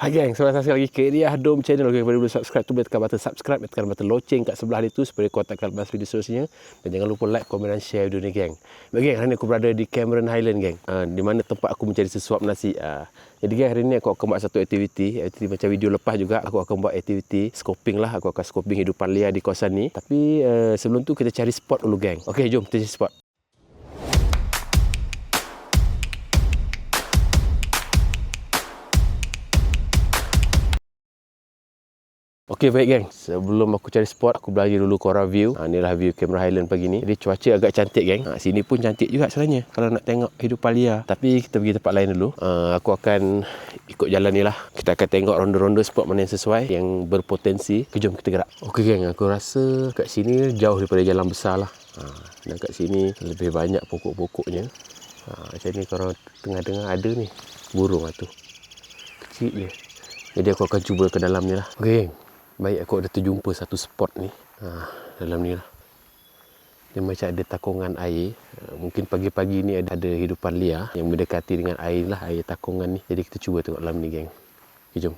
Hai gang, selamat datang lagi ke Riah Dome Channel. Kalau belum subscribe tu boleh tekan button subscribe, tekan button loceng kat sebelah itu supaya kau tak akan lepas video seterusnya. Dan jangan lupa like, komen dan share video ni gang. Baik gang, hari ni aku berada di Cameron Highland gang. Di mana tempat aku mencari sesuap nasi. Jadi gang, hari ni aku akan buat satu aktiviti macam video lepas juga. Aku akan buat aktiviti scoping lah. Aku akan scoping hidupan liar di kawasan ni. Tapi sebelum tu kita cari spot dulu gang. Okey, jom kita cari spot. Okey baik geng, sebelum aku cari spot aku bagi dulu korang view. Inilah view Cameron Highland pagi ni. Jadi cuaca agak cantik geng. Sini pun cantik juga sebenarnya kalau nak tengok hidupan liar. Tapi kita pergi tempat lain dulu. Aku akan ikut jalan ni lah. Kita akan tengok ronda-ronda spot mana yang sesuai, yang berpotensi. Jom kita gerak. Okey geng, aku rasa kat sini jauh daripada jalan besar lah. Dan kat sini lebih banyak pokok-pokoknya. Macam ni korang tengah dengar ada ni burung lah tu. Kecil je. Jadi aku akan cuba ke dalam ni lah. Okey geng. Baik, aku ada terjumpa satu spot ni. Dalam ni lah. Dia macam ada takungan air. Mungkin pagi-pagi ni ada hidupan liar yang mendekati dengan air lah, air takungan ni. Jadi kita cuba tengok dalam ni geng. Okay, jom.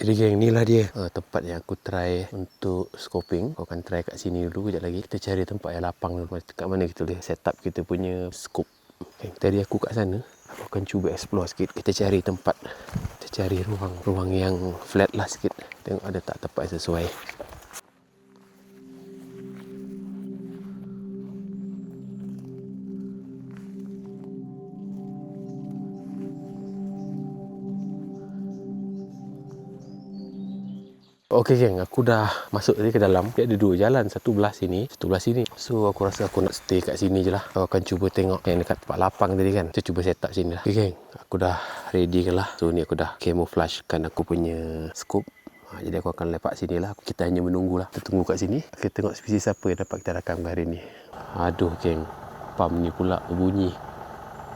Jadi geng, ni lah dia tempat yang aku try untuk scoping. Aku akan try kat sini dulu, kejap lagi. Kita cari tempat yang lapang dulu. Kat mana kita boleh set up kita punya scope. Okay, tadi aku kat sana. Aku akan cuba explore sikit. Kita cari tempat. Kita cari ruang yang flat lah sikit. Tengok ada tak tempat yang sesuai. Okey geng, aku dah masuk tadi ke dalam. Dia ada dua jalan, satu belah sini, satu belah sini. So aku rasa aku nak stay kat sini je lah. Aku akan cuba tengok yang dekat tempat lapang tadi kan. Kita cuba set up sini lah. Okey geng, aku dah ready kan lah. So ni aku dah camouflage kan aku punya scope. Jadi aku akan lepak sini lah. Kita hanya menunggu lah. Kita tunggu kat sini. Kita tengok spesies apa yang dapat kita rakam hari ni. Aduh geng, pam ni pula berbunyi.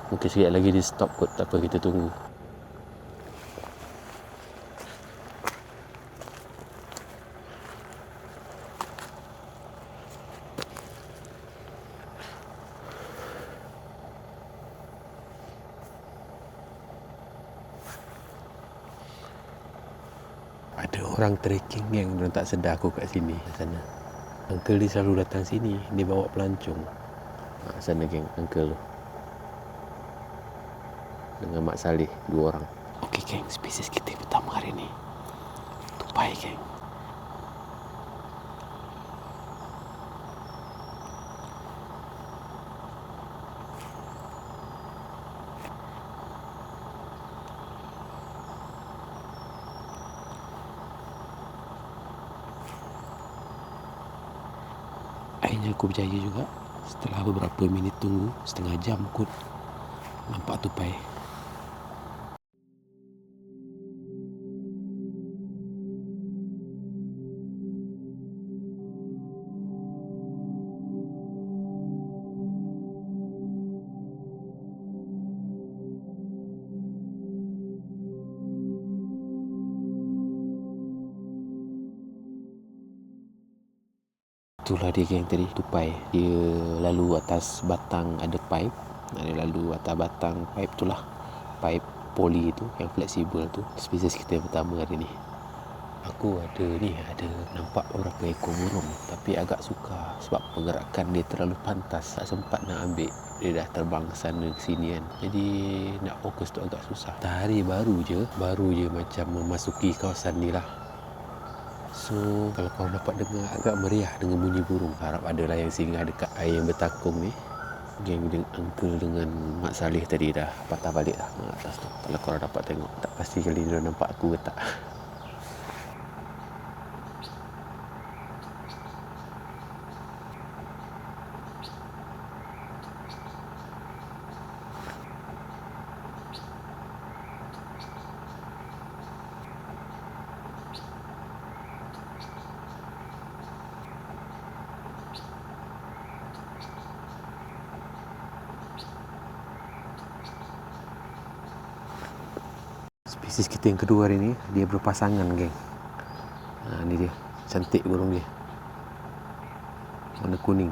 Mungkin sikit lagi dia stop kot. Tak apa, kita tunggu. Ada orang trekking yang dia tak sedar aku kat sini sana. Uncle dia selalu datang sini, dia bawa pelancong. Sana geng, uncle tu dengan Mak Saleh, dua orang. Okey geng, spesies kita pertama hari ni tupai geng. Akhirnya aku berjaya juga. Setelah beberapa minit tunggu, setengah jam kot, nampak tupai. Itulah dia geng tadi, tupai. Dia lalu atas batang ada pipe. Dia lalu atas batang pipe tu lah. Pipe poli tu, yang fleksibel tu. Spesies kita yang pertama hari ni. Aku ada nampak beberapa ekor burung. Tapi agak sukar sebab pergerakan dia terlalu pantas. Tak sempat nak ambil. Dia dah terbang ke sana ke sini kan. Jadi nak fokus tu agak susah. Hari baru je macam memasuki kawasan ni lah. So kalau kau dapat dengar agak meriah dengan bunyi burung. Harap adalah yang singgah dekat air yang bertakung ni. Geng dengan uncle dengan Mak Saleh tadi dah patah balik dah atas tu. Kalau korang dapat tengok, tak pasti kali dia nampak aku ke tak. Spesies kita yang kedua hari ni, dia berpasangan geng. Ni dia, cantik burung dia, warna kuning.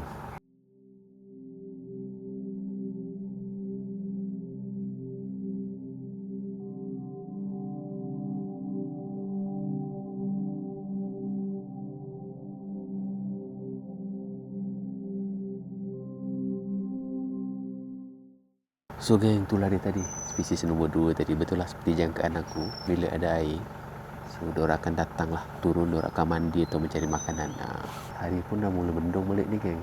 So geng, itulah dia tadi, spesies nombor 2 tadi. Betul lah seperti jangkaan aku, bila ada air, so diorang akan datang lah, turun, diorang akan mandi atau mencari makanan. Hari pun dah mula mendung balik ni geng.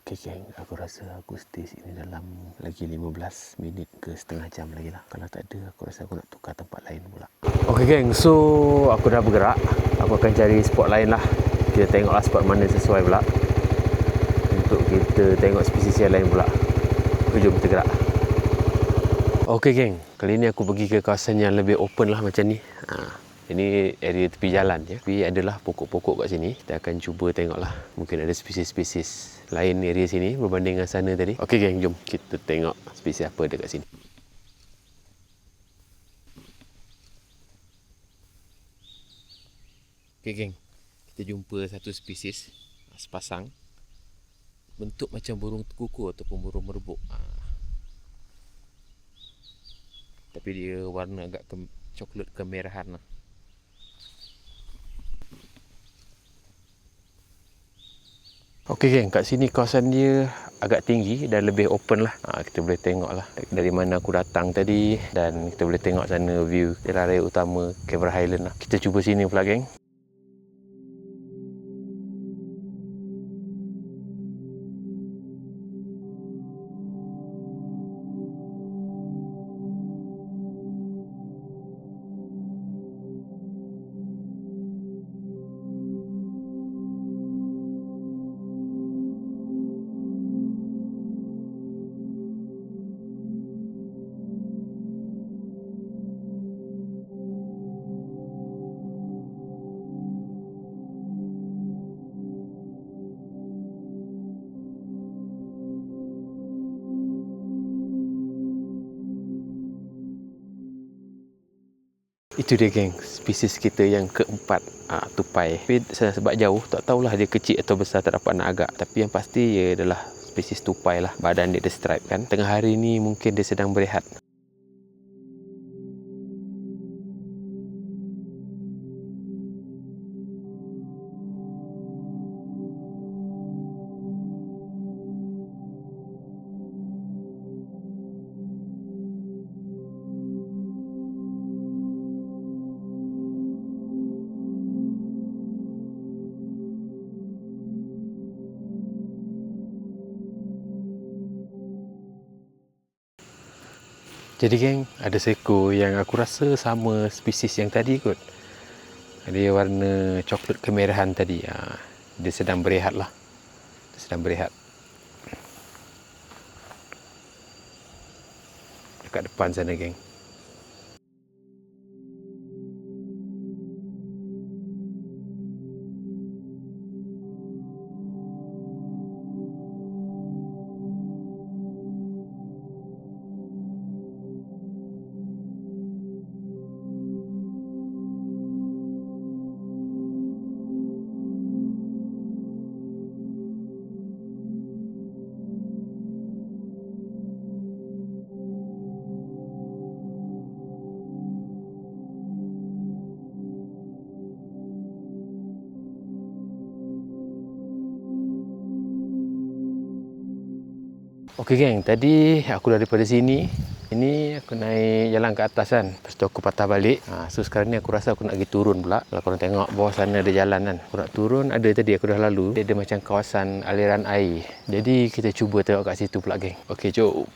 Okey geng, aku rasa aku stay sini dalam lagi 15 minit ke setengah jam lagi lah. Kalau tak ada, aku rasa aku nak tukar tempat lain pula. Okey geng, so aku dah bergerak. Aku akan cari spot lain lah. Kita tengoklah spot mana sesuai pula untuk kita tengok spesies yang lain pula. Jom kita gerak. Okey geng, kali ni aku pergi ke kawasan yang lebih open lah macam ni. Ini area tepi jalan je. Tapi adalah pokok-pokok kat sini. Kita akan cuba tengoklah. Mungkin ada spesies-spesies lain area sini berbanding dengan sana tadi. Okey geng, jom kita tengok spesies apa dekat sini. Okey geng, kita jumpa satu spesies sepasang. Bentuk macam burung kuku ataupun burung merbuk. Tapi dia warna agak coklat kemerahan lah. Okey geng, kat sini kawasan dia agak tinggi dan lebih open lah. Kita boleh tengok lah dari mana aku datang tadi, dan kita boleh tengok sana view jalan raya utama Cameron Highland lah. Kita cuba sini pula geng. Itu dia geng, spesies kita yang keempat, tupai. Tapi sebab jauh, tak tahulah dia kecil atau besar, tak dapat nak agak. Tapi yang pasti ia adalah spesies tupai lah. Badan dia ada stripe kan. Tengah hari ni mungkin dia sedang berehat. Jadi geng, ada seekor yang aku rasa sama spesies yang tadi kot. Dia warna coklat kemerahan tadi. Dia sedang berehat lah. Dia sedang berehat. Dekat depan sana geng. Okey geng, tadi aku daripada sini. Ini aku naik jalan ke atas kan. Lepas tu aku patah balik. So sekarang ni aku rasa aku nak pergi turun pula. Kalau korang tengok bawah sana ada jalan kan. Aku nak turun, ada tadi aku dah lalu. Dia ada macam kawasan aliran air. Jadi kita cuba tengok kat situ pula geng. Okey, jom.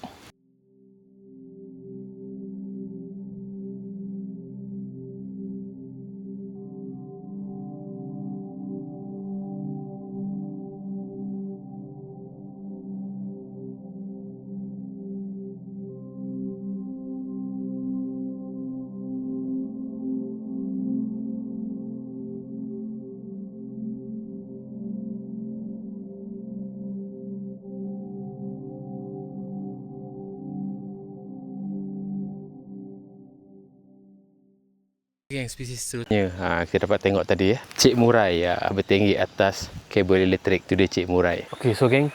Yang spesies seterusnya kita dapat tengok tadi ya. Cik Murai bertinggi atas kabel elektrik. Tu dia Cik Murai. Okey, so geng,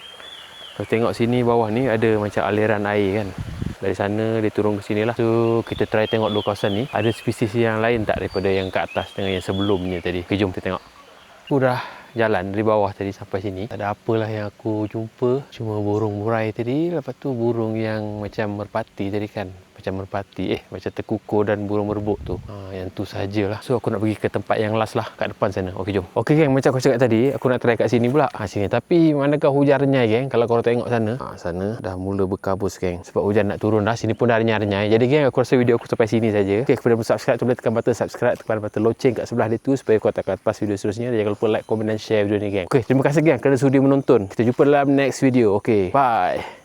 kalau tengok sini bawah ni ada macam aliran air kan. Dari sana dia turun ke sini lah. So kita try tengok dua kawasan ni. Ada spesies yang lain tak daripada yang ke atas dengan yang sebelumnya tadi. Okay, jom kita tengok. Aku dah jalan dari bawah tadi sampai sini. Tak ada apalah yang aku jumpa. Cuma burung murai tadi. Lepas tu burung yang macam merpati tadi kan. Macam merpati, macam terkukur dan burung merbuk tu. Yang tu sajalah. So aku nak pergi ke tempat yang last lah, kat depan sana. Okey, jom. Okey geng, macam aku cakap tadi, aku nak try kat sini pula. Sini. Tapi manakah hujan renyai geng? Kalau korang tengok sana, sana dah mula berkabus geng. Sebab hujan nak turun dah. Sini pun dah renyai-renyai. Jadi geng, aku rasa video aku sampai sini saja. Okey, kepada yang belum subscribe tu boleh tekan button subscribe, tekan button loceng kat sebelah dia tu supaya kau tak lepas video seterusnya. Dan jangan lupa like, komen dan share video ni geng. Okey, terima kasih geng kerana sudi menonton. Kita jumpa dalam next video. Okey, bye.